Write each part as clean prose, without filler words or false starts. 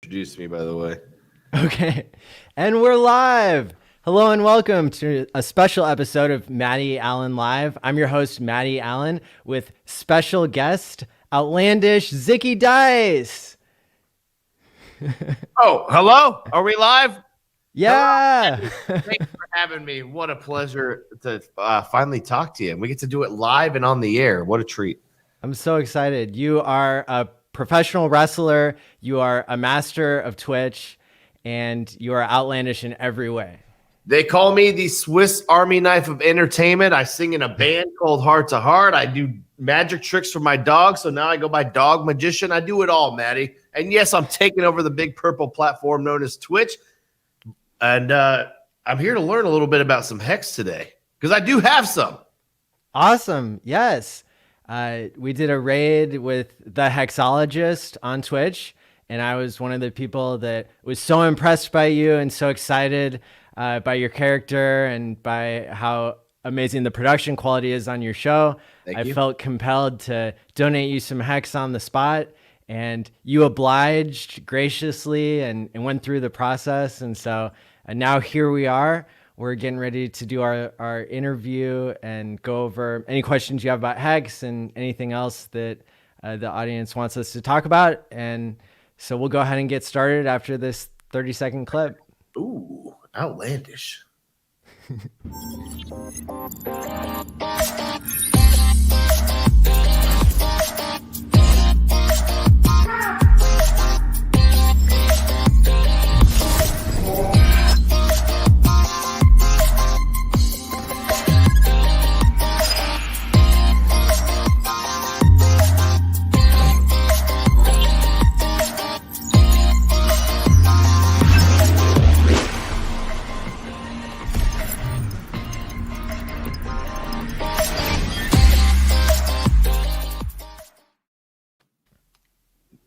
Introduce me, by the way. Okay. And we're live. Hello and welcome to a special episode of Maddie Allin Live. I'm your host, Maddie Allin, with special guest, Outlandish Zicky Dice. Oh, hello. Are we live? Hello. Yeah. Thanks for having me. What a pleasure to finally talk to you. And we get to do it live and on the air. What a treat. I'm so excited. You are a professional wrestler, you are a master of Twitch, and you are outlandish in every way. They call me the Swiss Army knife of entertainment. I sing in a band called Heart to Heart. I do magic tricks for my dog. So now I go by Dog Magician. I do it all, Maddie. And yes, I'm taking over the big purple platform known as Twitch. And I'm here to learn a little bit about some hex today because I do have some. Awesome. Yes. We did a raid with the Hexologist on Twitch, and I was one of the people that was so impressed by you and so excited by your character and by how amazing the production quality is on your show. Thank I you. felt compelled to donate you some Hex on the spot, and you obliged graciously and went through the process. And so now here we are. We're getting ready to do our interview and go over any questions you have about Hex and anything else that the audience wants us to talk about. And so we'll go ahead and get started after this 30-second clip. Ooh, outlandish.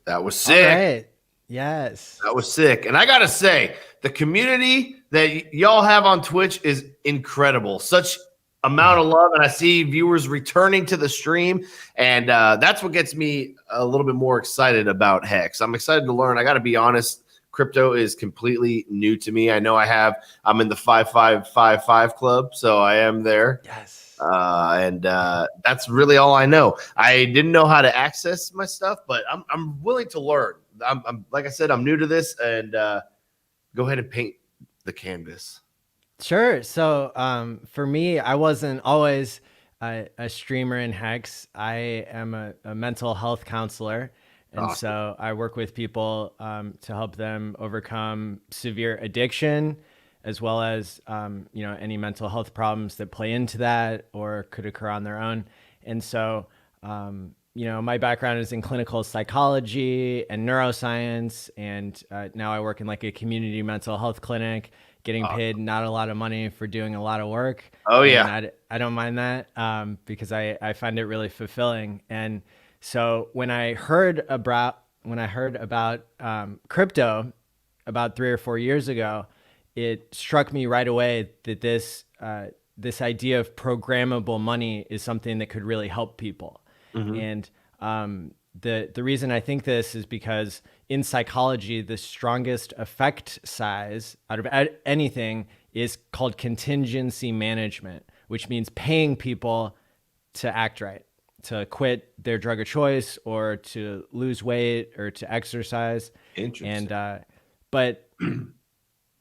That was sick. All right. Yes. That was sick. And I got to say, the community that y'all have on Twitch is incredible. Such amount of love. And I see viewers returning to the stream. And that's what gets me a little bit more excited about Hex. I'm excited to learn. I got to be honest. Crypto is completely new to me. I know I'm in the 5555 club. So I am there. Yes. And that's really all I know. I didn't know how to access my stuff, but I'm willing to learn. I'm like I said, I'm new to this, and go ahead and paint the canvas. Sure. So for me, I wasn't always a streamer in Hex. I am a mental health counselor. And Awesome. so I work with people to help them overcome severe addiction, as well as any mental health problems that play into that or could occur on their own. And so my background is in clinical psychology and neuroscience, and now I work in like a community mental health clinic, getting paid not a lot of money for doing a lot of work. Oh yeah, and I don't mind that because I find it really fulfilling. And so when I heard about crypto about 3 or 4 years ago, it struck me right away that this idea of programmable money is something that could really help people. Mm-hmm. And the reason I think this is because in psychology, the strongest effect size out of anything is called contingency management, which means paying people to act right, to quit their drug of choice or to lose weight or to exercise. interesting. And but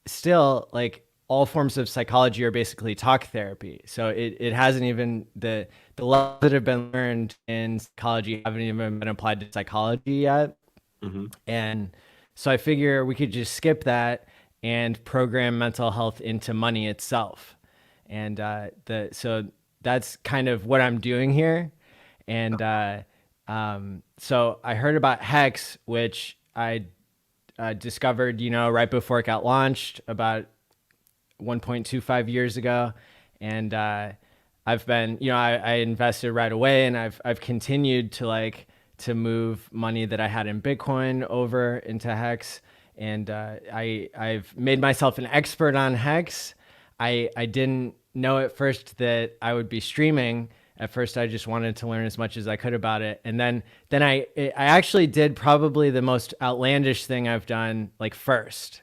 still, like, all forms of psychology are basically talk therapy. So it hasn't even the lessons that have been learned in psychology haven't even been applied to psychology yet. Mm-hmm. And so I figure we could just skip that and program mental health into money itself. And so that's kind of what I'm doing here. And so I heard about Hex, which I discovered, right before it got launched about 1.25 years ago. And I've been, I invested right away, and I've continued to move money that I had in Bitcoin over into Hex. And I've made myself an expert on Hex. I didn't know at first that I would be streaming At first, I just wanted to learn as much as I could about it, and then I actually did probably the most outlandish thing I've done like first.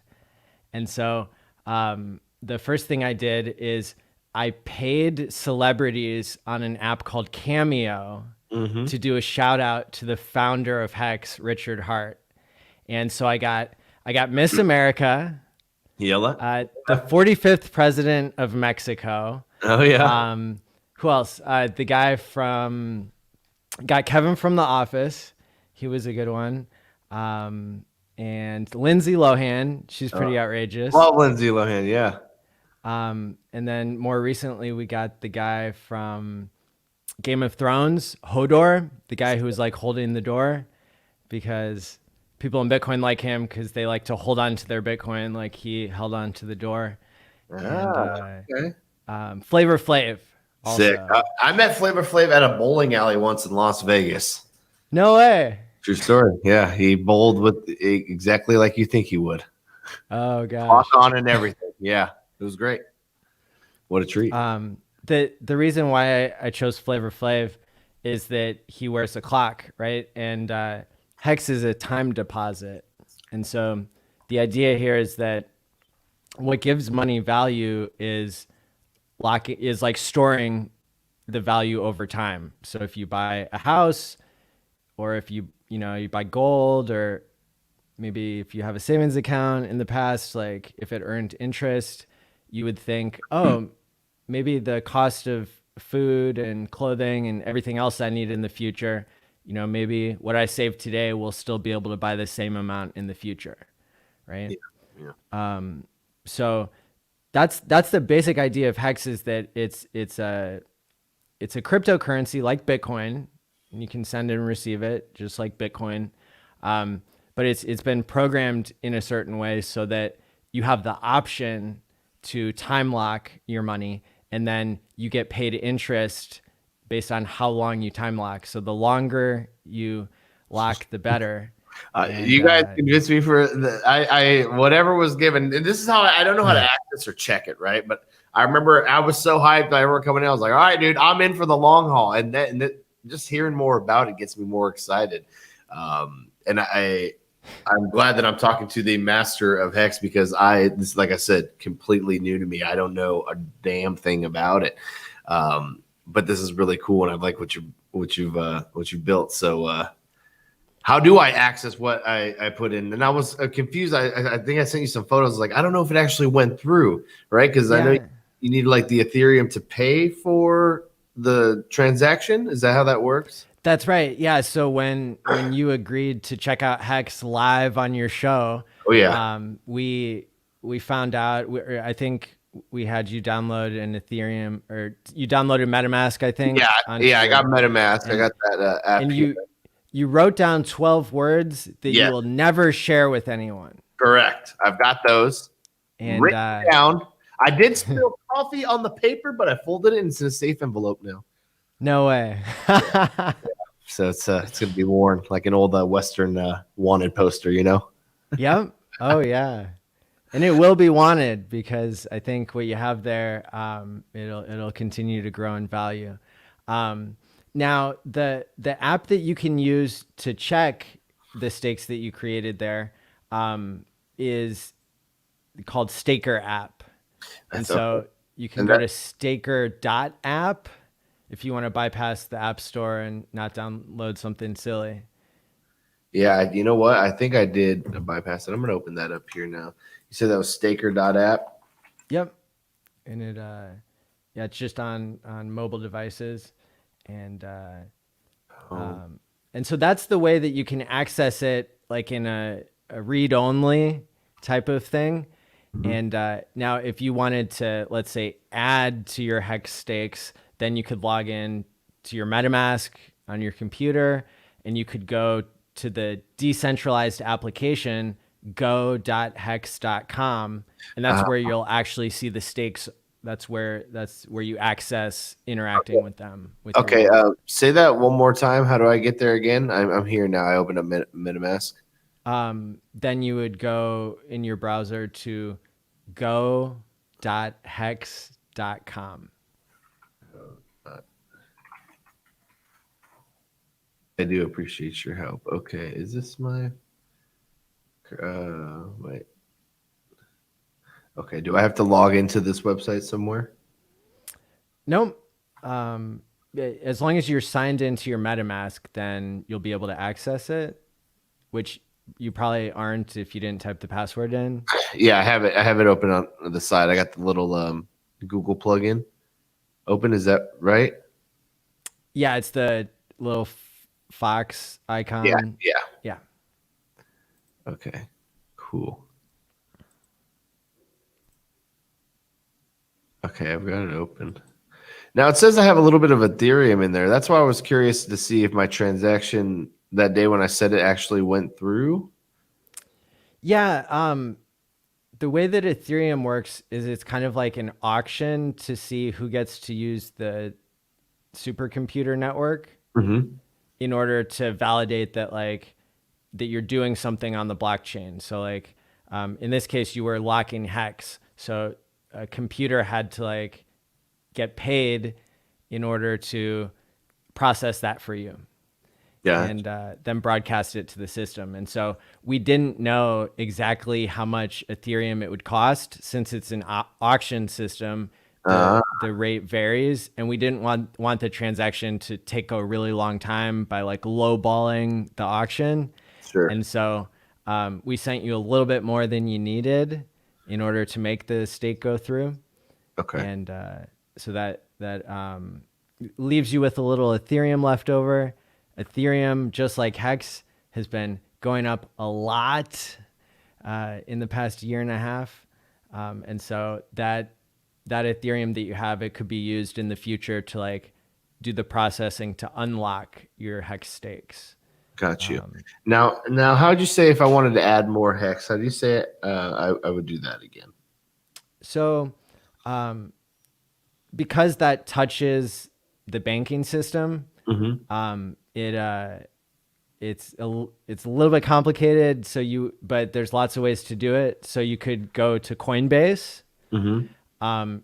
And so the first thing I did is I paid celebrities on an app called Cameo to do a shout out to the founder of Hex, Richard Hart. And so I got Miss America, Yella. the 45th president of Mexico. Oh yeah. Who else? The guy got Kevin from The Office. He was a good one. And Lindsay Lohan. She's pretty outrageous. Love Lindsay Lohan. Yeah. And then more recently, we got the guy from Game of Thrones, Hodor, the guy who was like holding the door, because people in Bitcoin like him because they like to hold on to their Bitcoin like he held on to the door. Okay. Flavor Flav. Also. Sick. I met Flavor Flav at a bowling alley once in Las Vegas. No way. True story. Yeah, he bowled with exactly like you think he would. Oh gosh. Walk on and everything. Yeah, it was great. What a treat. The reason why I chose Flavor Flav is that he wears a clock, right? And Hex is a time deposit. And so the idea here is that what gives money value is like storing the value over time. So if you buy a house, or if you buy gold, or maybe if you have a savings account in the past, like if it earned interest, you would think, oh, maybe the cost of food and clothing and everything else I need in the future, maybe what I save today will still be able to buy the same amount in the future. Right. Yeah. So that's the basic idea of Hex, is that it's a cryptocurrency like Bitcoin, and you can send and receive it just like Bitcoin. But it's been programmed in a certain way so that you have the option to time lock your money, and then you get paid interest based on how long you time lock. So the longer you lock, the better. You guys convinced me for I whatever was given. And this is how I don't know how to access or check it, right? But I remember I was so hyped. I remember coming in. I was like, all right, dude, I'm in for the long haul. And just hearing more about it gets me more excited. And I'm glad that I'm talking to the master of Hex, because this, like I said, completely new to me. I don't know a damn thing about it. But this is really cool, and I like what you've built. So how do I access what I put in? And I was confused. I think I sent you some photos. Like, I don't know if it actually went through, right? Because I know you need like the Ethereum to pay for the transaction. Is that how that works? That's right. Yeah. So when you agreed to check out Hex live on your show, we found out. I think we had you download an Ethereum, or you downloaded MetaMask, I think. Yeah. I got MetaMask. I got that app. And you wrote down 12 words that you will never share with anyone. Correct. I've got those written down. I did spill coffee on the paper, but I folded it into a safe envelope now. No way. So it's going to be worn like an old Western wanted poster, Yep. Oh yeah. And it will be wanted, because I think what you have there, it'll continue to grow in value. Now the app that you can use to check the stakes that you created there is called Staker app. And so you can go to staker.app if you want to bypass the app store and not download something silly. Yeah, you know what? I think I did bypass it. I'm going to open that up here now. You said that was staker.app? Yep. And it's just on mobile devices. And so that's the way that you can access it, like in a read-only type of thing. Mm-hmm. And now if you wanted to, let's say, add to your Hex stakes, then you could log in to your MetaMask on your computer, and you could go to the decentralized application, go.hex.com, and that's where you'll actually see the stakes. That's where you access interacting with them. Okay, say that one more time. How do I get there again? I'm here now. I opened up MetaMask. Then you would go in your browser to go.hex.com. I do appreciate your help. Okay, is this my wait. Okay, do I have to log into this website somewhere? Nope. As long as you're signed into your MetaMask, then you'll be able to access it, which you probably aren't if you didn't type the password in. Yeah, I have it. I have it open on the side. I got the little Google plugin open. Is that right? Yeah, it's the little fox Yeah, icon. yeah. Yeah. Okay, cool. Okay, I've got it open. Now it says I have a little bit of Ethereum in there. That's why I was curious to see if my transaction that day when I said it actually went through. Yeah. The way that Ethereum works is it's kind of like an auction to see who gets to use the supercomputer network Mm-hmm. in order to validate that that you're doing something on the blockchain. So in this case, you were locking hex. So a computer had to get paid in order to process that for you Yeah. and then broadcast it to the system. And so we didn't know exactly how much Ethereum it would cost since it's an auction system. The rate varies, and we didn't want the transaction to take a really long time by lowballing the auction. Sure. And so we sent you a little bit more than you needed in order to make the stake go through. Okay. And so that leaves you with a little Ethereum left over. Ethereum, just like Hex, has been going up a lot in the past year and a half, and so that Ethereum that you have, it could be used in the future to do the processing to unlock your Hex stakes. Got you. Now, how'd you say if I wanted to add more hex? How do you say it? I would do that again. So, because that touches the banking system, Mm-hmm. it's a little bit complicated. But there's lots of ways to do it. So you could go to Coinbase, Mm-hmm.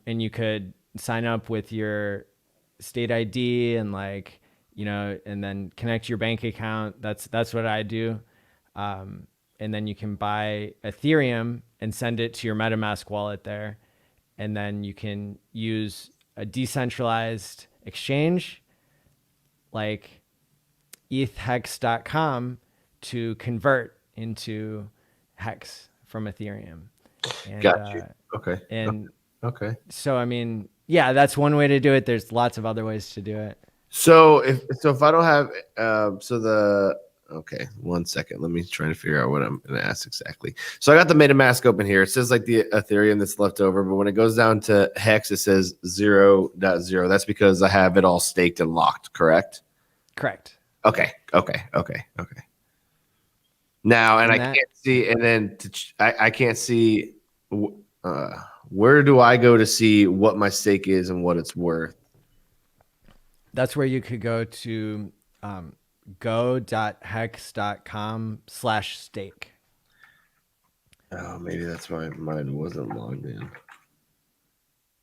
and you could sign up with your state ID and and then connect your bank account. That's what I do. And then you can buy Ethereum and send it to your MetaMask wallet there. And then you can use a decentralized exchange like ethhex.com to convert into Hex from Ethereum. And, Got you. Okay. And Okay. so, I mean, yeah, that's one way to do it. There's lots of other ways to do it. So if I don't have okay, 1 second. Let me try to figure out what I'm going to ask exactly. So I got the MetaMask open here. It says the Ethereum that's left over, but when it goes down to hex, it says 0.0. That's because I have it all staked and locked. Correct. Correct. Okay. Now, and I that, can't see, and then I can't see. Where do I go to see what my stake is and what it's worth? That's where you could go to go.hex.com/stake. Oh, maybe that's why mine wasn't logged in.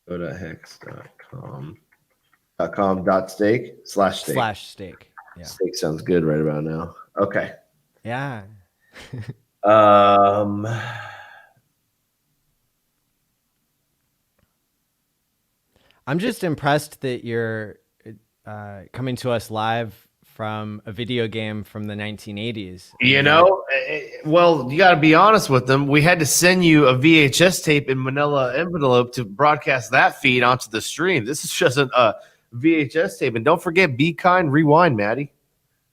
Go to hex.com. .com.stake/stake. /stake. Yeah. Stake sounds good right about now. Okay. Yeah. Um. I'm just impressed that you're coming to us live from a video game from the 1980s. Well, you got to be honest with them. We had to send you a VHS tape in manila envelope to broadcast that feed onto the stream. This is just a VHS tape. And don't forget, be kind, rewind, Maddie.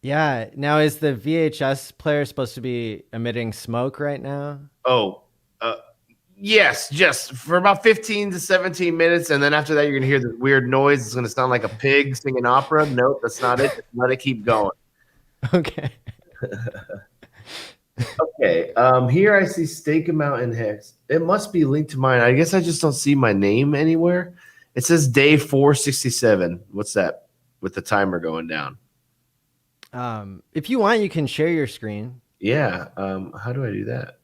Yeah. Now, is the VHS player supposed to be emitting smoke right now? Oh, yes, just for about 15 to 17 minutes. And then after that, you're going to hear this weird noise. It's going to sound like a pig singing opera. Nope, that's not it. Just let it keep going. Okay. Okay. Here I see stake amount in hex. It must be linked to mine. I guess I just don't see my name anywhere. It says day 467. What's that with the timer going down? If you want, you can share your screen. Yeah. How do I do that?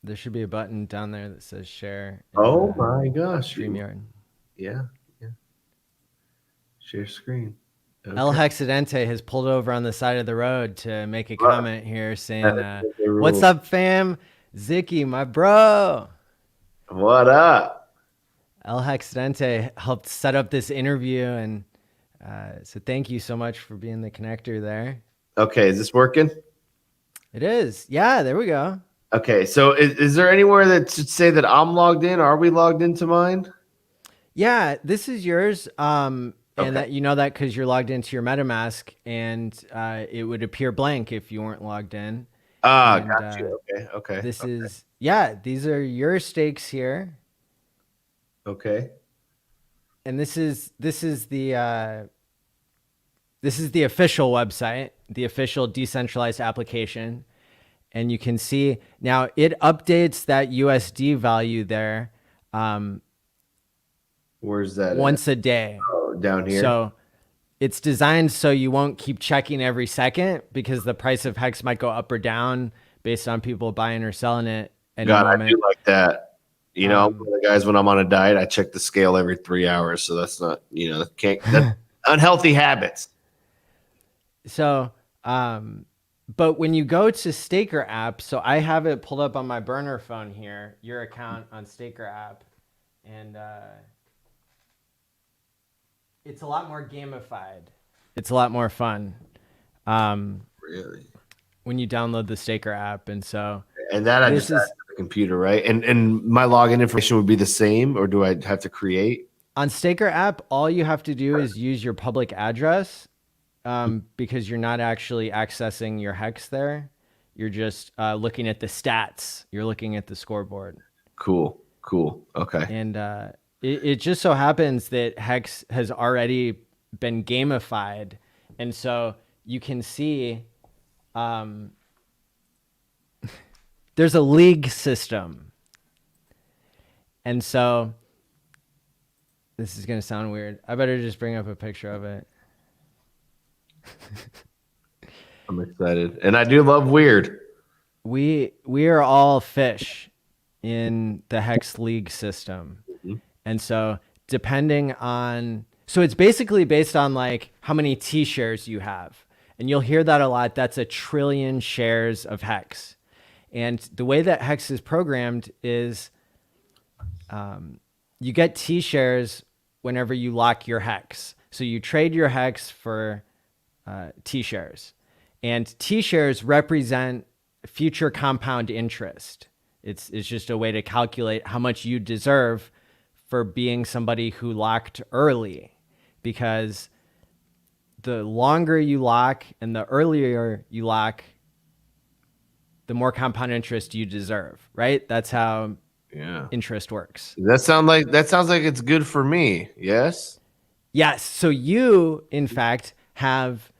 There should be a button down there that says share. Oh my gosh. StreamYard. Yeah. Share screen. El Okay. Hexidente has pulled over on the side of the road to make a Well, comment here saying, that's the "What's rule. up, fam? Zicky, my bro." What up? El Hexidente helped set up this interview, and so thank you so much for being the connector there. Okay, is this working? It is, yeah. There we go. Okay, so is there anywhere that should say that I'm logged in? Are we logged into mine? Yeah, this is yours. And Okay. that you know that because you're logged into your MetaMask, and it would appear blank if you weren't logged in. Ah, And got you. Okay, okay, this is yeah, these are your stakes here, okay. and this is the official website, the official decentralized application, and you can see now it updates that USD value there Where's that at? once a day. Oh, down here. So it's designed so you won't keep checking every second because the price of Hex might go up or down based on people buying or selling it any God, I do moment. like that. I'm Um, one of the guys when I'm on a diet, I check the scale every 3 hours. So that's not, that's unhealthy habits. so, but when you go to Staker app, so I have it pulled up on my burner phone here, your account on Staker app, and it's a lot more gamified. It's a lot more fun Really? when you download the Staker app, and so And that I this just add is to the computer, right? And my login information would be the same, or do I have to create? on Staker app. All you have to do is use your public address because you're not actually accessing your Hex there. You're just looking at the stats. You're looking at the scoreboard. Cool, cool. Okay. And it just so happens that Hex has already been gamified. And so you can see there's a league system. And so this is going to sound weird. I better just bring up a picture of it. I'm excited. And I do love weird. We are all fish in the Hex League system. Mhm. And so depending on so it's basically based on like how many T shares you have. And you'll hear that a lot. That's 1 trillion shares of Hex. And the way that Hex is programmed is you get T shares whenever you lock your Hex. So you trade your Hex for T shares. And T shares represent future compound interest. It's just a way to calculate how much you deserve for being somebody who locked early, because the longer you lock and the earlier you lock, the more compound interest you deserve, right? That's how Yeah. interest works. That sounds like it's good for me. Yes. Yes. So you, in fact, have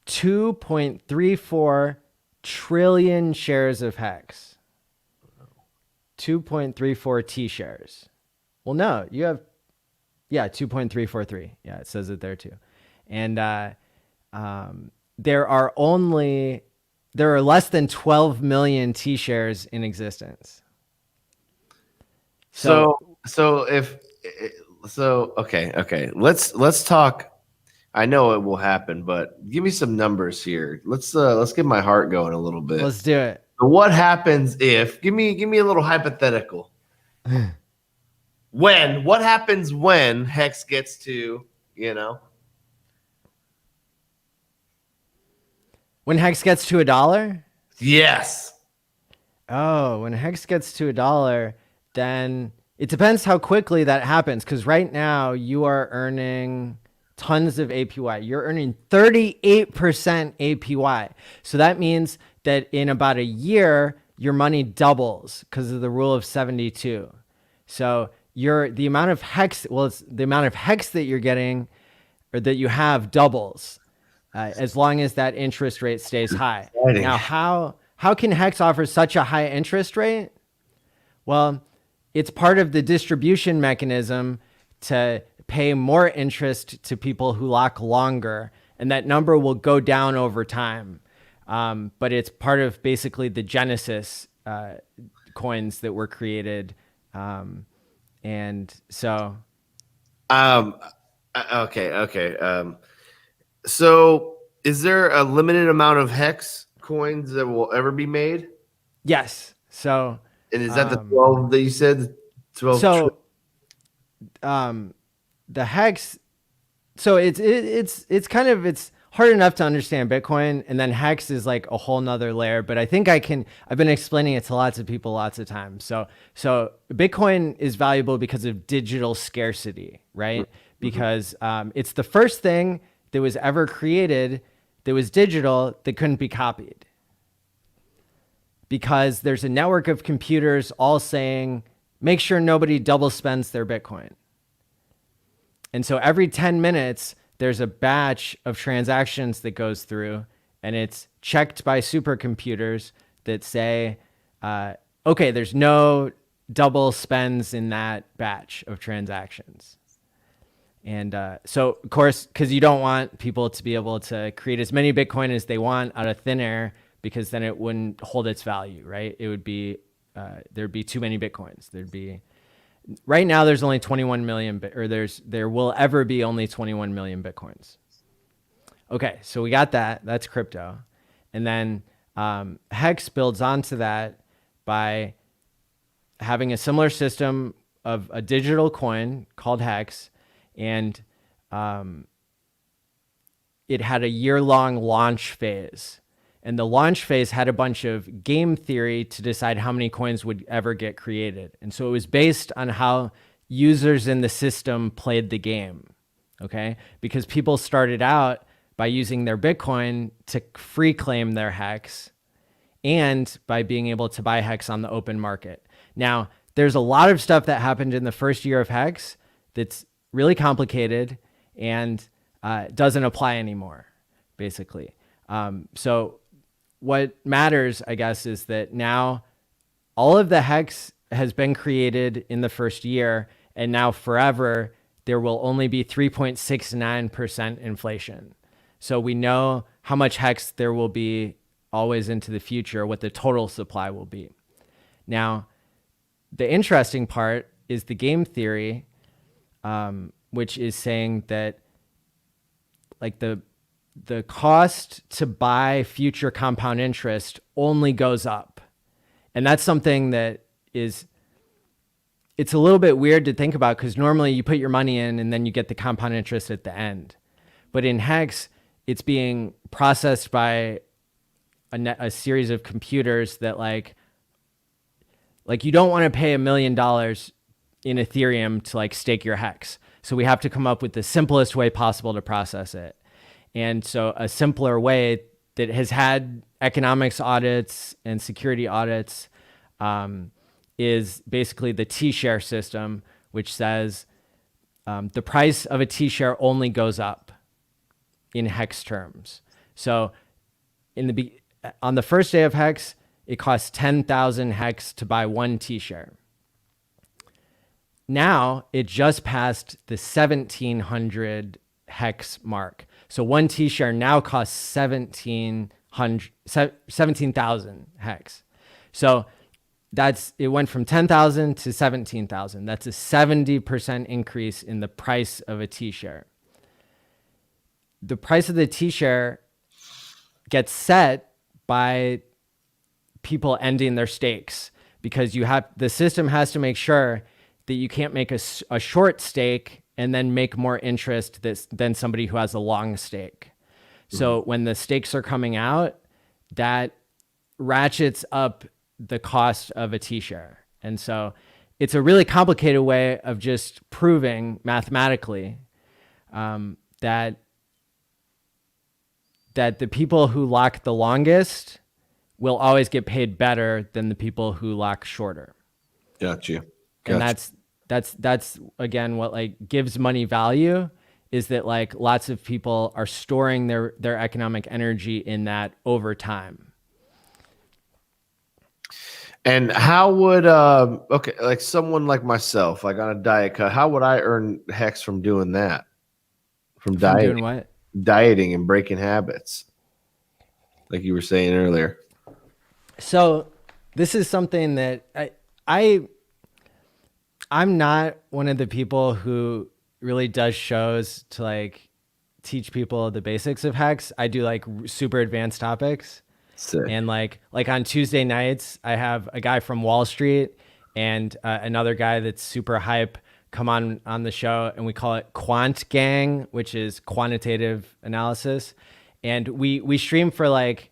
2.34 trillion shares of Hex. 2.34 T shares. Well, no, you have, 2.343. Yeah, it says it there too. And there are less than 12 million T shares in existence. Okay. Let's talk. I know it will happen, but give me some numbers here. Let's get my heart going a little bit. Let's do it. So what happens if give me a little hypothetical. What happens when Hex gets to, When Hex gets to $1? Yes. Oh, when Hex gets to $1, then it depends how quickly that happens. Because right now you are earning tons of APY. You're earning 38% APY. So that means that in about a year, your money doubles because of the rule of 72. So the amount of Hex, it's the amount of Hex that you're getting or that you have doubles as long as that interest rate stays high. Exciting. Now, how can Hex offer such a high interest rate? Well, it's part of the distribution mechanism to pay more interest to people who lock longer, and that number will go down over time. But it's part of basically the Genesis coins that were created. And so. Okay. So, is there a limited amount of hex coins that will ever be made? Yes. So, And is that the 12 that you said? 12. so the hex. So it's kind of, it's hard enough to understand Bitcoin, and then hex is like a whole nother layer. But I think I've been explaining it to lots of people lots of times. So Bitcoin is valuable because of digital scarcity, right? Because it's the first thing that was ever created that was digital that couldn't be copied. Because there's a network of computers all saying, make sure nobody double spends their Bitcoin. And so every 10 minutes, there's a batch of transactions that goes through, and it's checked by supercomputers that say, okay, there's no double spends in that batch of transactions. And so, of course, because you don't want people to be able to create as many Bitcoin as they want out of thin air, because then it wouldn't hold its value, right? It would be, there'd be too many Bitcoins. Right now there's only 21 million, there will ever be only 21 million Bitcoins. Okay, so we got that. That's crypto. And then Hex builds onto that by having a similar system of a digital coin called Hex. And it had a year-long launch phase. And the launch phase had a bunch of game theory to decide how many coins would ever get created. And so it was based on how users in the system played the game, okay? Because people started out by using their Bitcoin to free claim their Hex, and by being able to buy Hex on the open market. Now, there's a lot of stuff that happened in the first year of Hex that's really complicated and doesn't apply anymore, basically. So what matters, I guess, is that now all of the Hex has been created in the first year, and now forever there will only be 3.69% inflation. So we know how much Hex there will be always into the future, what the total supply will be. Now, the interesting part is the game theory, which is saying that like the cost to buy future compound interest only goes up. And that's something that it's a little bit weird to think about, because normally you put your money in and then you get the compound interest at the end. But in Hex, it's being processed by a series of computers that like you don't want to pay $1 million in Ethereum to like stake your Hex. So we have to come up with the simplest way possible to process it. And so a simpler way that has had economics audits and security audits is basically the T-share system, which says the price of a T-share only goes up in Hex terms. So on the first day of Hex, it costs 10,000 Hex to buy one T-share. Now it just passed the 1,700 Hex mark. So one T-share now costs 17,000 Hex. So it went from 10,000 to 17,000. That's a 70% increase in the price of a T-share. The price of the T-share gets set by people ending their stakes, because the system has to make sure that you can't make a short stake and then make more interest than somebody who has a long stake. So when the stakes are coming out, that ratchets up the cost of a T-share. And so it's a really complicated way of just proving mathematically that the people who lock the longest will always get paid better than the people who lock shorter. Gotcha. And that's again what like gives money value, is that like lots of people are storing their economic energy in that over time. And how would like someone like myself, like on a diet cut, how would I earn Hex from doing that? From dieting, doing what? Dieting and breaking habits, like you were saying earlier. So this is something that I'm not one of the people who really does shows to like teach people the basics of hex. I do like super advanced topics. Sick. And like on Tuesday nights, I have a guy from Wall Street and another guy that's super hype come on the show, and we call it Quant Gang, which is quantitative analysis. And we stream for like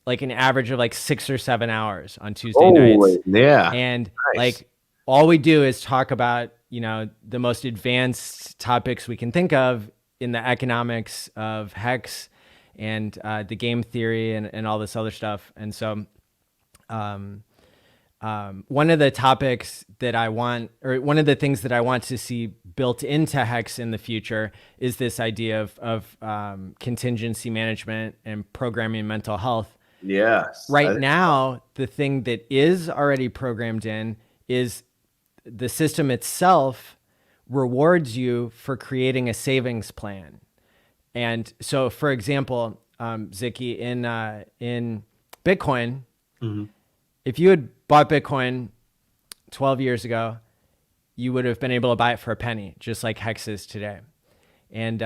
an average of like 6 or 7 hours on Tuesday nights. Yeah. And nice. like all we do is talk about, the most advanced topics we can think of in the economics of hex and the game theory and all this other stuff. And so one of the topics that I want, or one of the things that I want to see built into hex in the future is this idea of contingency management and programming mental health. Yes. Right now, the thing that is already programmed in is the system itself rewards you for creating a savings plan. And so, for example, Zicky, in Bitcoin, if you had bought Bitcoin 12 years ago, you would have been able to buy it for a penny, just like Hex is today. And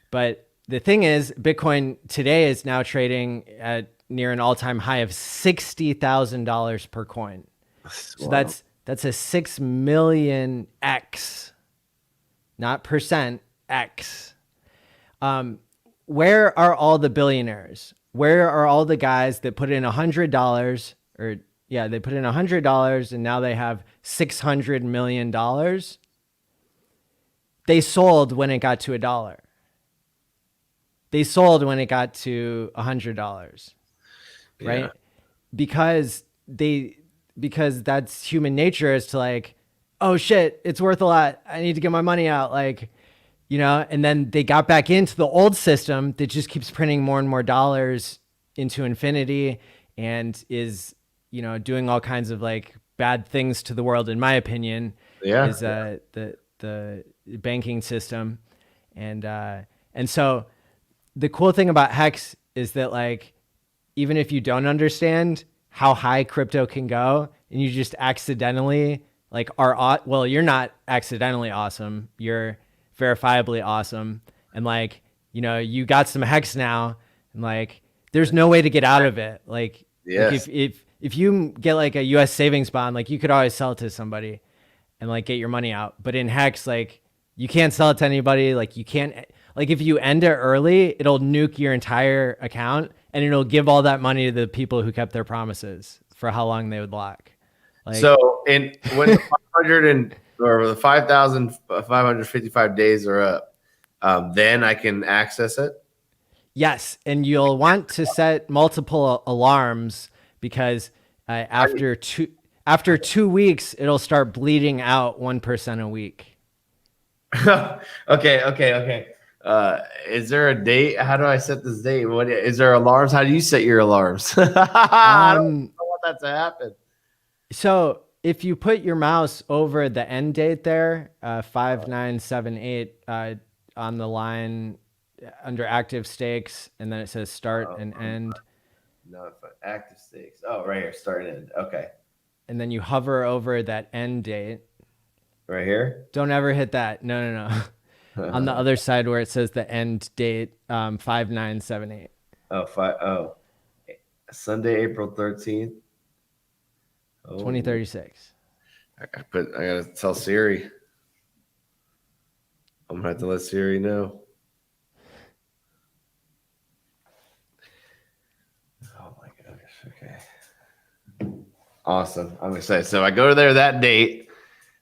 but the thing is, Bitcoin today is now trading at near an all-time high of $60,000 per coin. So Wow. that's a 6 million X, not percent, X. Where are all the billionaires? Where are all the guys that put in $100 they put in $100 and now they have $600 million? They sold when it got to $1. They sold when it got to $100, right? Yeah. Because that's human nature, is to like, oh shit, it's worth a lot, I need to get my money out, like, and then they got back into the old system that just keeps printing more and more dollars into infinity and is, doing all kinds of like bad things to the world, in my opinion. Yeah. Is the banking system. And so the cool thing about Hex is that, like, even if you don't understand how high crypto can go and you just accidentally like you're not accidentally awesome, you're verifiably awesome, and like, you got some Hex now, and like there's no way to get out of it. Like, Yes. like if you get like a US savings bond, like you could always sell it to somebody and like get your money out. But in Hex, like you can't sell it to anybody. Like you can't, like if you end it early, it'll nuke your entire account and it'll give all that money to the people who kept their promises for how long they would lock. Like, so when the 500 or the 5,555 days are up, then I can access it. yes, and you'll want to set multiple alarms because after 2 weeks, it'll start bleeding out 1% a week. Okay. Is there a date? How do I set this date? What is there alarms? How do you set your alarms? I don't want that to happen. So if you put your mouse over the end date there, 5978 on the line under active stakes, and then it says start and end. No, active stakes. Oh, right here, start and end. Okay. And then you hover over that end date. Right here? Don't ever hit that. No. On the other side where it says the end date, 5978. Sunday, April 13th. 2036. I gotta tell Siri. I'm gonna have to let Siri know. Oh my gosh. Okay. Awesome. I'm excited. So I go there that date,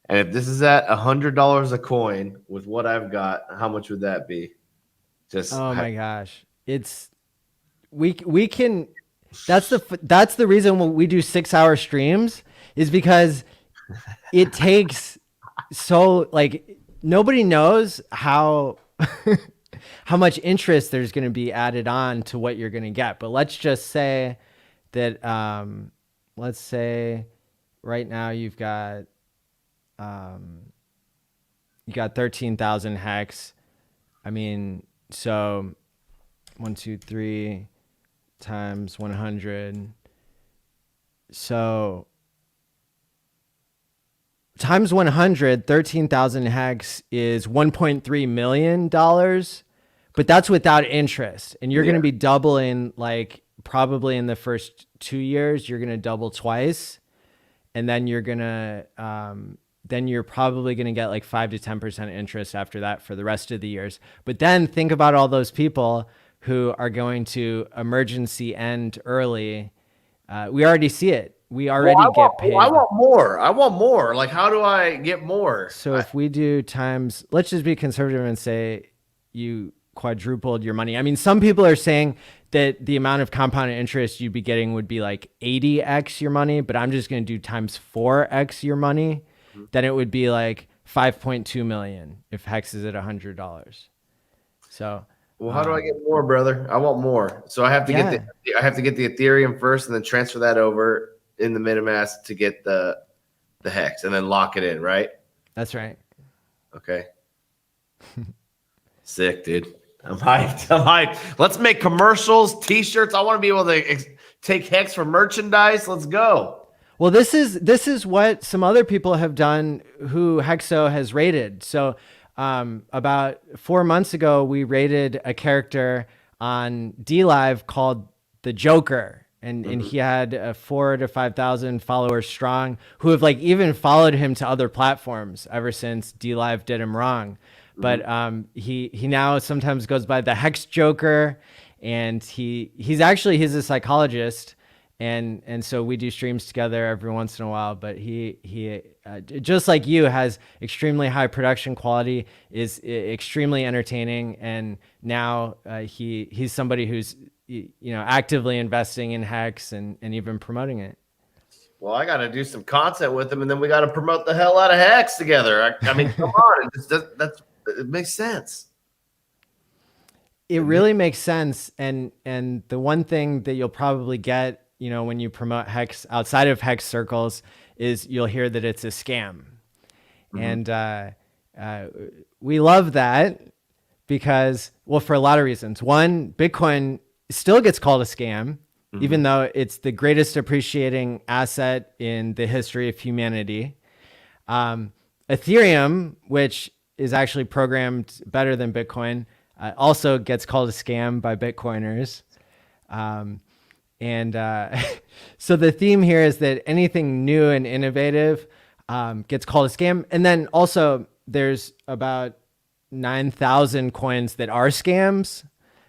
and if this is at $100 a coin with what I've got, how much would that be? My gosh. It's we can. That's the reason we do 6-hour streams, is because it takes so, like, nobody knows how how much interest there's going to be added on to what you're going to get. But let's just say that let's say right now you've got 13,000 hex. I mean, so 1, 2, 3 times 100. So times 100, 13,000 hex is $1.3 million. but that's without interest. And you're Yeah. going to be doubling, like probably in the first 2 years, you're going to double twice. And then you're going to, then you're probably going to get like 5 to 10% interest after that for the rest of the years. But then think about all those people who are going to emergency end early. We already see it. We already get paid. I want more. I want more. Like, how do I get more? So if we do times, let's just be conservative and say you quadrupled your money. I mean, some people are saying that the amount of compounded interest you'd be getting would be like 80x your money, but I'm just going to do times 4x your money. Then it would be like 5.2 million if Hex is at $100. So, well, how do I get more, brother? I want more. So I have to get the Ethereum first, and then transfer that over in the MetaMask to get the Hex, and then lock it in, right? That's right. Okay. Sick, dude. I'm hyped. Let's make commercials, T-shirts. I want to be able to take Hex for merchandise. Let's go. Well, this is what some other people have done who Hexo has rated. So about 4 months ago, we rated a character on DLive called the Joker. And he had 4,000 to 5,000 followers strong who have like even followed him to other platforms ever since DLive did him wrong. But he now sometimes goes by the Hex Joker, and he's a psychologist. And so we do streams together every once in a while, but he just like you, has extremely high production quality, is extremely entertaining. And now he's somebody who's, actively investing in Hex and even promoting it. Well, I got to do some content with him, and then we got to promote the hell out of Hex together. I mean, come on. It makes sense. It really makes sense. And the one thing that you'll probably get, when you promote Hex outside of Hex circles, is you'll hear that it's a scam. And we love that because, well, for a lot of reasons. One, Bitcoin still gets called a scam, even though it's the greatest appreciating asset in the history of humanity. Ethereum, which is actually programmed better than Bitcoin, also gets called a scam by Bitcoiners. So the theme here is that anything new and innovative gets called a scam. And then also there's about 9,000 coins that are scams.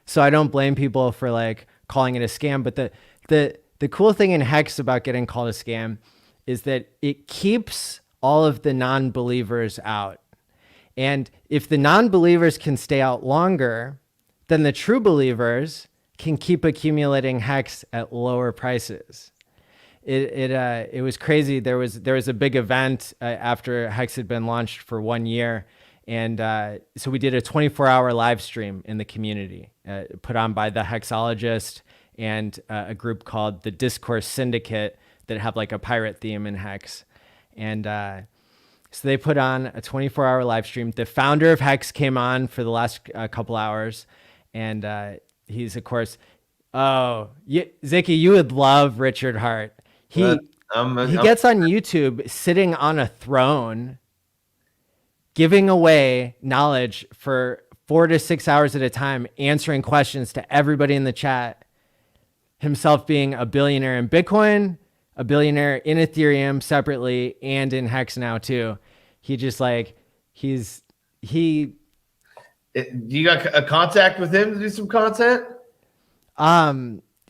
So I don't blame people for like calling it a scam. But the cool thing in Hex about getting called a scam is that it keeps all of the non-believers out. And if the non-believers can stay out longer, then the true believers can keep accumulating Hex at lower prices. It was crazy. There was a big event after Hex had been launched for 1 year. And so we did a 24-hour live stream in the community put on by the Hexologist and a group called the Discourse Syndicate that have like a pirate theme in Hex. And so they put on a 24-hour live stream. The founder of Hex came on for the last couple hours. And he's, of course, Zicky, you would love Richard Hart. He gets on YouTube sitting on a throne, giving away knowledge for 4 to 6 hours at a time, answering questions to everybody in the chat, himself being a billionaire in Bitcoin, a billionaire in Ethereum separately, and in Hex now too. He just like, you got a contact with him to do some content?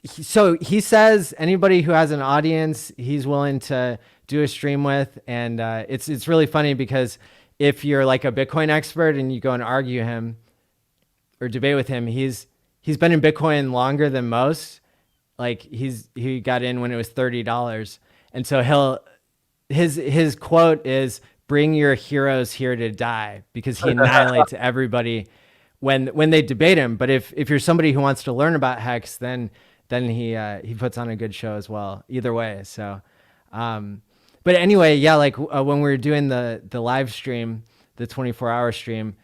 So he says anybody who has an audience, he's willing to do a stream with. And it's really funny because if you're like a Bitcoin expert and you go and argue him or debate with him, he's been in Bitcoin longer than most. Like he got in when it was $30. And so his quote is, "Bring your heroes here to die," because he annihilates everybody when they debate him. But if you're somebody who wants to learn about Hex, then he puts on a good show as well. Either way. So, but anyway, yeah, like when we were doing the live stream, the 24-hour stream,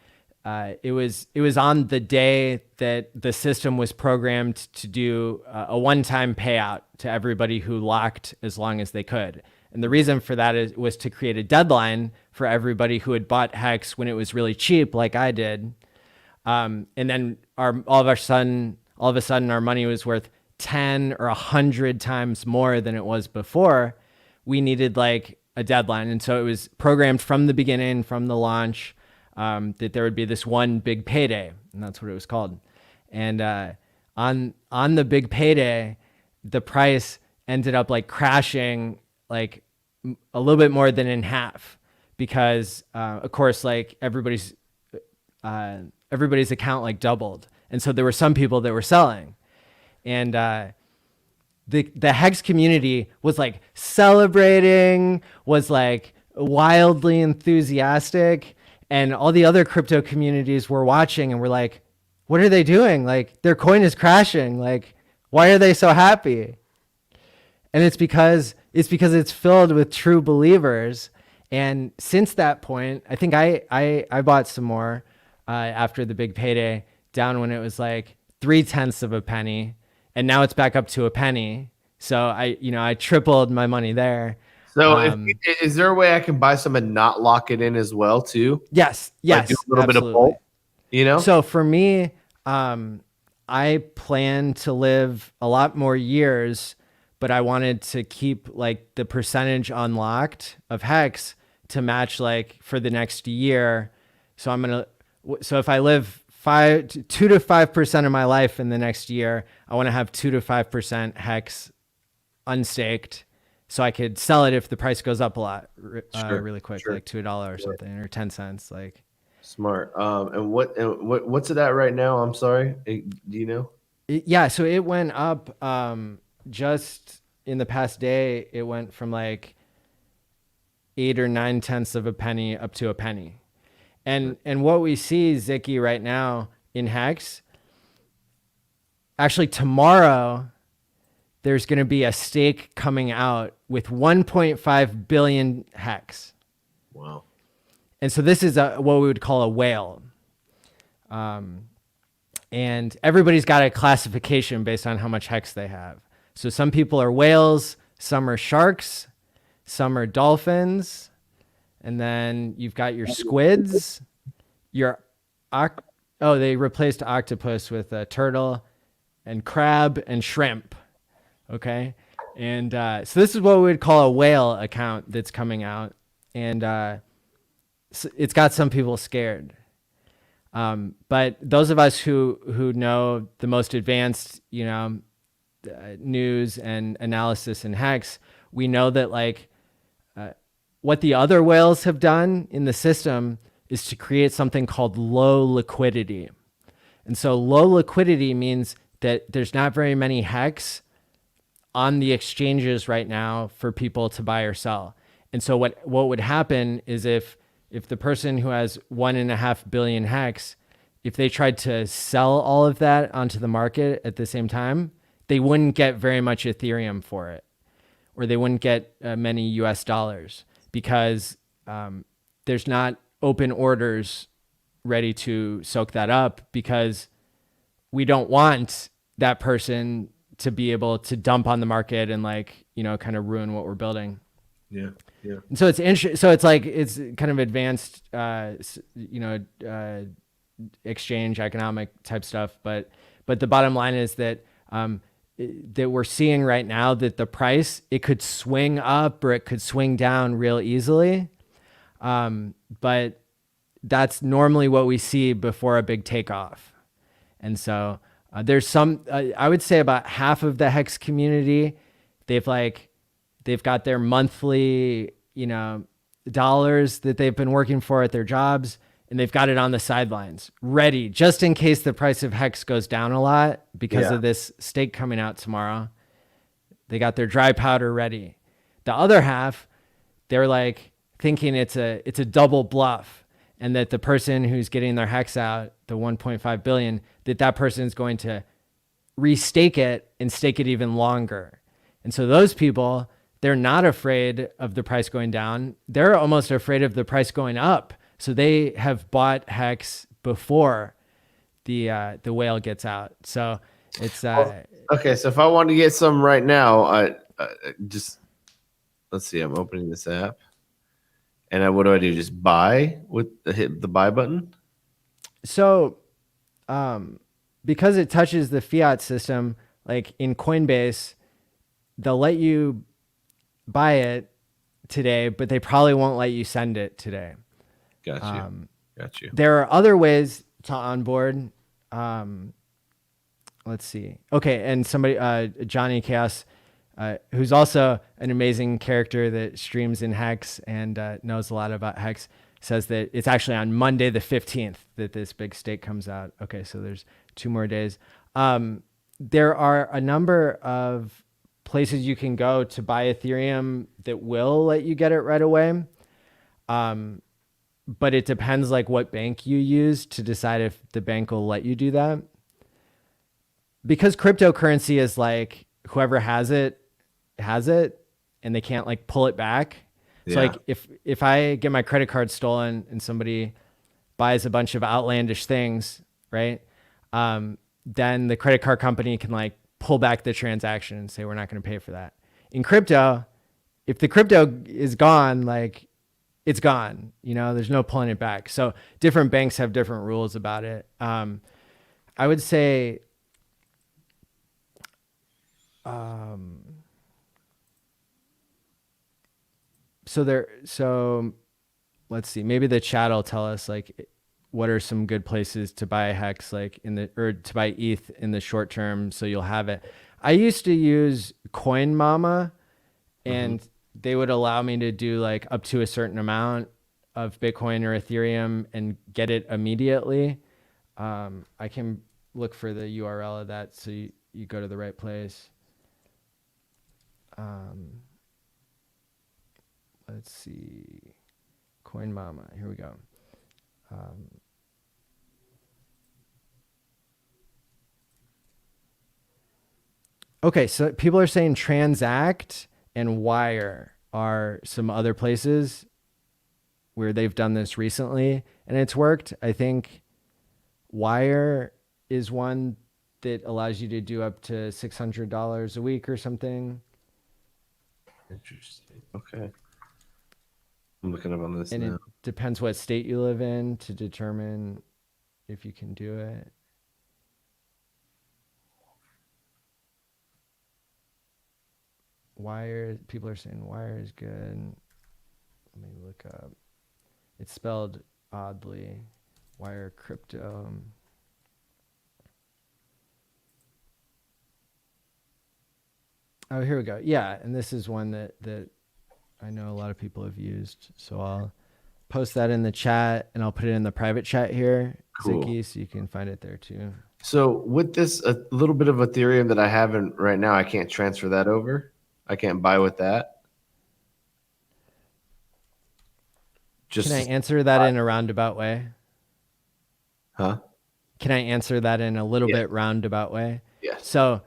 it was on the day that the system was programmed to do a one-time payout to everybody who locked as long as they could. And the reason for that was to create a deadline for everybody who had bought Hex when it was really cheap, like I did. And then all of a sudden our money was worth 10 or 100 times more than it was before. We needed like a deadline. And so it was programmed from the beginning, from the launch, that there would be this one big payday. And that's what it was called. And on the big payday, the price ended up like crashing like a little bit more than in half because, of course, like everybody's account like doubled. And so there were some people that were selling. And the Hex community was like celebrating, was like wildly enthusiastic. And all the other crypto communities were watching and were like, what are they doing? Like their coin is crashing. Like, why are they so happy? And it's because it's filled with true believers. And since that point, I think I bought some more after the big payday, down when it was like 0.3 of a penny, and now it's back up to a penny. So I tripled my money there. So is there a way I can buy some and not lock it in as well too? Yes, like do a little absolutely. bit of both, So for me, I plan to live a lot more years, but I wanted to keep like the percentage unlocked of Hex to match like for the next year. So if I live 2 to 5% of my life in the next year, I want to have 2 to 5% Hex unstaked, so I could sell it if the price goes up a lot, really quick, like to $1 or something, or 10 cents. Like smart. And what's it at right now? I'm sorry, do you know? Yeah, so it went up just in the past day. It went from like 8 or 9 tenths of a penny up to a penny. And what we see, Zicky, right now in Hex, actually tomorrow, there's going to be a stake coming out with 1.5 billion Hex. Wow. And so this is what we would call a whale. And everybody's got a classification based on how much Hex they have. So some people are whales, some are sharks, some are dolphins, and then you've got your squids, they replaced octopus with a turtle, and crab and shrimp. Okay. And so this is what we would call a whale account that's coming out. And so it's got some people scared. But those of us who know the most advanced, news and analysis in Hex, we know that like what the other whales have done in the system is to create something called low liquidity. And so low liquidity means that there's not very many Hex on the exchanges right now for people to buy or sell. And so what would happen is if the person who has 1.5 billion Hex, if they tried to sell all of that onto the market at the same time, they wouldn't get very much Ethereum for it, or they wouldn't get many US dollars, because there's not open orders ready to soak that up, because we don't want that person to be able to dump on the market and kind of ruin what we're building. Yeah. Yeah. And so it's interesting. So it's like, it's kind of advanced, exchange economic type stuff. But the bottom line is that, that we're seeing right now that the price, it could swing up or it could swing down real easily. But that's normally what we see before a big takeoff. And so there's some, I would say about half of the Hex community, they've got their monthly, dollars that they've been working for at their jobs, and they've got it on the sidelines ready just in case the price of Hex goes down a lot because of this stake coming out tomorrow. They got their dry powder ready. The other half, they're like thinking it's a double bluff, and that the person who's getting their Hex out, the 1.5 billion, that person is going to restake it and stake it even longer. And so those people, they're not afraid of the price going down. They're almost afraid of the price going up. So they have bought Hex before the whale gets out. So it's okay. So if I want to get some right now, I just, let's see. I'm opening this app, and what do? Just buy hit the buy button. So because it touches the fiat system, like in Coinbase, they'll let you buy it today, but they probably won't let you send it today. Got you. There are other ways to onboard. Let's see. Okay, and somebody, Johnny Chaos, who's also an amazing character that streams in Hex and knows a lot about Hex, says that it's actually on Monday the 15th that this big stake comes out. Okay, so there's 2 more days. There are a number of places you can go to buy Ethereum that will let you get it right away. But it depends like what bank you use to decide if the bank will let you do that. Because cryptocurrency is like whoever has it, and they can't like pull it back. So like if I get my credit card stolen and somebody buys a bunch of outlandish things, right? Then the credit card company can like pull back the transaction and say, we're not going to pay for that. In crypto, if the crypto is gone, like it's gone, there's no pulling it back. So different banks have different rules about it. I would say, so let's see, maybe the chat will tell us like what are some good places to buy Hex, like or to buy ETH in the short term. So you'll have it. I used to use Coin Mama, and they would allow me to do like up to a certain amount of Bitcoin or Ethereum and get it immediately. I can look for the URL of that so you go to the right place. Let's see. Coin Mama. Here we go. Okay, so people are saying Transact and Wire are some other places where they've done this recently and it's worked. I think Wire is one that allows you to do up to $600 a week or something. Interesting. Okay. I'm looking up on this and now. It depends what state you live in to determine if you can do it. Wire, people are saying Wire is good. Let me look up. It's spelled oddly. Wire crypto. Oh, here we go. Yeah, and this is one that I know a lot of people have used. So I'll post that in the chat and I'll put it in the private chat here, Cool. Zicky, so you can find it there too. So with this, a little bit of Ethereum that I have in right now, I can't transfer that over. I can't buy with that. Can I answer that in a roundabout way? Huh? Can I answer that in a little bit roundabout way? Yes. So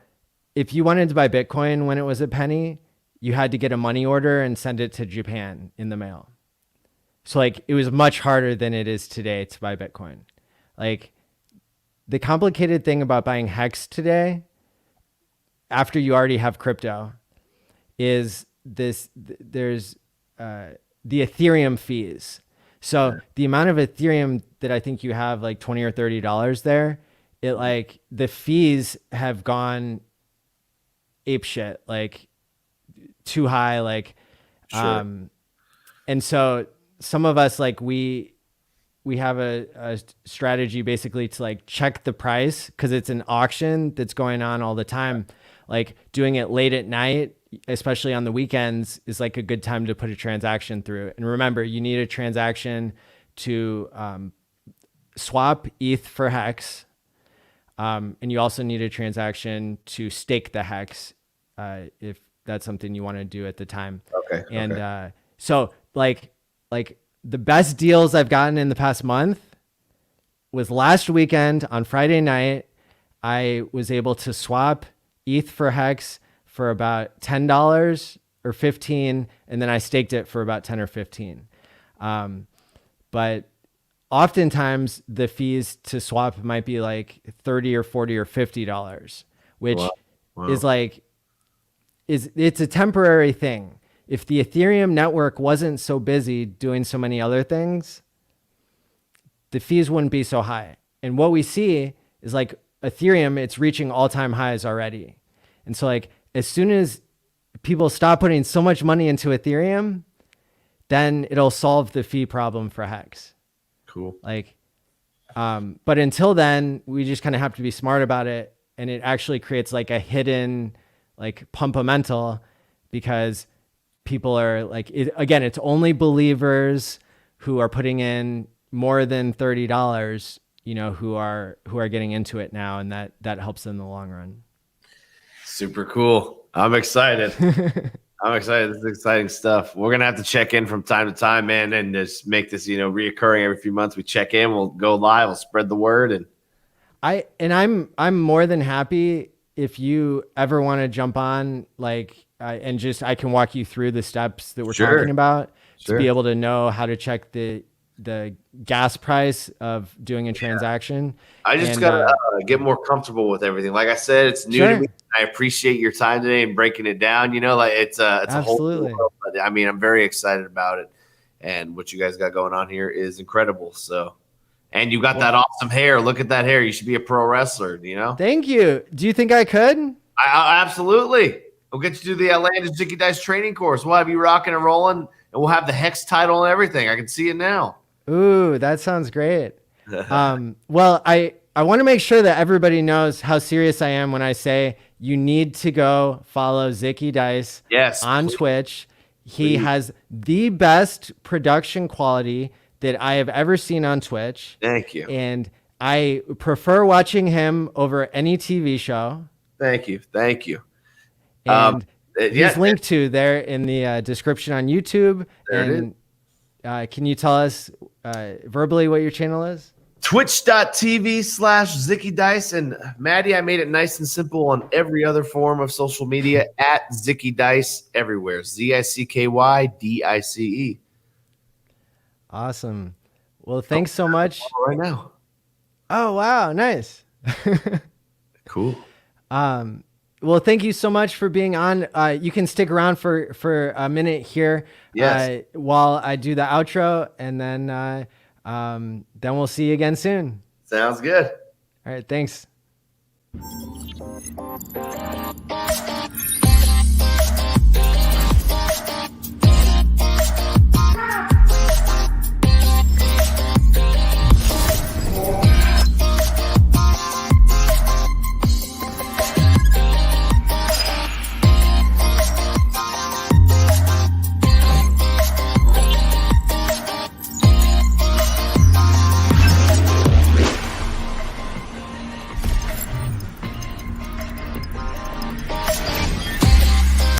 if you wanted to buy Bitcoin when it was a penny, you had to get a money order and send it to Japan in the mail. So like it was much harder than it is today to buy Bitcoin. Like the complicated thing about buying Hex today, after you already have crypto, is there's the Ethereum fees. So the amount of Ethereum that I think you have, like $20 or $30 there, it like the fees have gone apeshit, like too high, like and so some of us like we have a strategy basically to like check the price because it's an auction that's going on all the time. Like doing it late at night, especially on the weekends, is like a good time to put a transaction through. And remember, you need a transaction to swap ETH for Hex. And you also need a transaction to stake the Hex if that's something you want to do at the time. Okay. And so like the best deals I've gotten in the past month was last weekend on Friday night. I was able to swap ETH for Hex for about $10 or $15, and then I staked it for about 10 or 15. But oftentimes the fees to swap might be like $30 or $40 or $50, which is like, it's a temporary thing. If the Ethereum network wasn't so busy doing so many other things, the fees wouldn't be so high. And what we see is like Ethereum, it's reaching all-time highs already. And so like as soon as people stop putting so much money into Ethereum, then it'll solve the fee problem for Hex. Cool. Like, but until then, we just kind of have to be smart about it. And it actually creates like a hidden like pumpamental, because people are like, again, it's only believers who are putting in more than $30, you know, who are getting into it now. And that helps in the long run. Super cool. I'm excited. I'm excited. This is exciting stuff. We're going to have to check in from time to time, man, and just make this, you know, reoccurring every few months. We check in, we'll go live, we'll spread the word. And I'm more than happy if you ever want to jump on, like, and just, I can walk you through the steps that we're talking about to be able to know how to check the gas price of doing a transaction. I just got to get more comfortable with everything. Like I said, it's new to me. I appreciate your time today and breaking it down. You know, like it's a whole new world. But I mean, I'm very excited about it, and what you guys got going on here is incredible. So, and you got that awesome hair. Look at that hair. You should be a pro wrestler. You know. Thank you. Do you think I could? I absolutely. We'll get you to the Outlandish Zicky Dice training course. We'll have you rocking and rolling, and we'll have the Hex title and everything. I can see it now. Ooh, that sounds great. Well, I want to make sure that everybody knows how serious I am when I say you need to go follow Zicky Dice on Twitch. He has the best production quality that I have ever seen on Twitch. Thank you. And I prefer watching him over any TV show. Thank you. Thank you. And he's linked to there in the description on YouTube. And can you tell us verbally what your channel is? Twitch.tv/Zicky Dice. And Maddie, I made it nice and simple on every other form of social media at Zicky Dice everywhere. ZICKYDICE. Awesome. Well, thanks so much. Right now. Oh, wow. Nice. Cool. Well, thank you so much for being on. You can stick around for a minute here while I do the outro, and then we'll see you again soon. Sounds good. All right. Thanks.